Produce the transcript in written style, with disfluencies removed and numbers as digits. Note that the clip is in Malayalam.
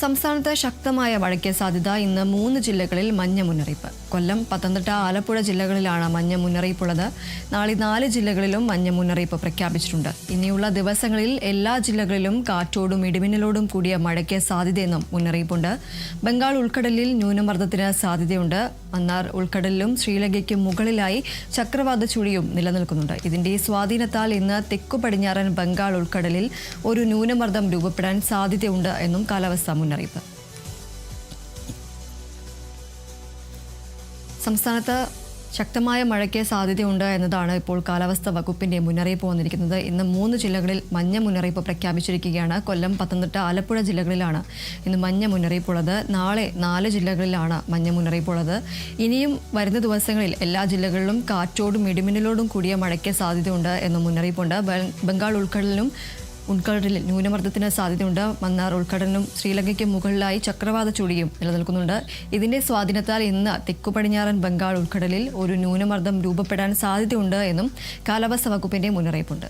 സംസ്ഥാനത്ത് ശക്തമായ മഴയ്ക്ക് സാധ്യത. ഇന്ന് 3 ജില്ലകളിൽ മഞ്ഞ മുന്നറിയിപ്പ്. കൊല്ലം, പത്തനംതിട്ട, ആലപ്പുഴ ജില്ലകളിലാണ് മഞ്ഞ മുന്നറിയിപ്പുള്ളത്. നാളെ 4 ജില്ലകളിലും മഞ്ഞ മുന്നറിയിപ്പ് പ്രഖ്യാപിച്ചിട്ടുണ്ട്. ഇനിയുള്ള ദിവസങ്ങളിൽ എല്ലാ ജില്ലകളിലും കാറ്റോടും ഇടിമിന്നലോടും കൂടിയ മഴയ്ക്ക് സാധ്യതയെന്നും മുന്നറിയിപ്പുണ്ട്. ബംഗാൾ ഉൾക്കടലിൽ ന്യൂനമർദ്ദത്തിന് സാധ്യതയുണ്ട്. മന്നാർ ഉൾക്കടലിലും ശ്രീലങ്കയ്ക്ക് മുകളിലായി ചക്രവാത ചുഴിയും നിലനിൽക്കുന്നുണ്ട്. ഇതിന്റെ സ്വാധീനത്താൽ ഇന്ന് തെക്കു പടിഞ്ഞാറൻ ബംഗാൾ ഉൾക്കടലിൽ ഒരു ന്യൂനമർദ്ദം രൂപപ്പെടാൻ സാധ്യതയുണ്ട് എന്നും കാലാവസ്ഥാ മുന്നറിയിപ്പ്. സംസ്ഥാനത്ത് ശക്തമായ മഴയ്ക്ക് സാധ്യതയുണ്ട് എന്നതാണ് ഇപ്പോൾ കാലാവസ്ഥാ വകുപ്പിന്റെ മുന്നറിയിപ്പ് വന്നിരിക്കുന്നത്. ഇന്ന് 3 ജില്ലകളിൽ മഞ്ഞ മുന്നറിയിപ്പ് പ്രഖ്യാപിച്ചിരിക്കുകയാണ്. കൊല്ലം, പത്തനംതിട്ട, ആലപ്പുഴ ജില്ലകളിലാണ് ഇന്ന് മഞ്ഞ മുന്നറിയിപ്പുള്ളത്. നാളെ 4 ജില്ലകളിലാണ് മഞ്ഞ മുന്നറിയിപ്പുള്ളത്. ഇനിയും വരുന്ന ദിവസങ്ങളിൽ എല്ലാ ജില്ലകളിലും കാറ്റോടും ഇടിമിന്നലോടും കൂടിയ മഴയ്ക്ക് സാധ്യതയുണ്ട് എന്നും മുന്നറിയിപ്പുണ്ട്. ബംഗാൾ ഉൾക്കടലിൽ ന്യൂനമർദ്ദത്തിന് സാധ്യതയുണ്ട്. മന്നാർ ഉൾക്കടലിനും ശ്രീലങ്കയ്ക്ക് മുകളിലായി ചക്രവാത ചുഴിയും നിലനിൽക്കുന്നുണ്ട്. ഇതിന്റെ സ്വാധീനത്താൽ ഇന്ന് തെക്കു പടിഞ്ഞാറൻ ബംഗാൾ ഉൾക്കടലിൽ ഒരു ന്യൂനമർദ്ദം രൂപപ്പെടാൻ സാധ്യതയുണ്ട് എന്നും കാലാവസ്ഥാ വകുപ്പിന്റെ മുന്നറിയിപ്പുണ്ട്.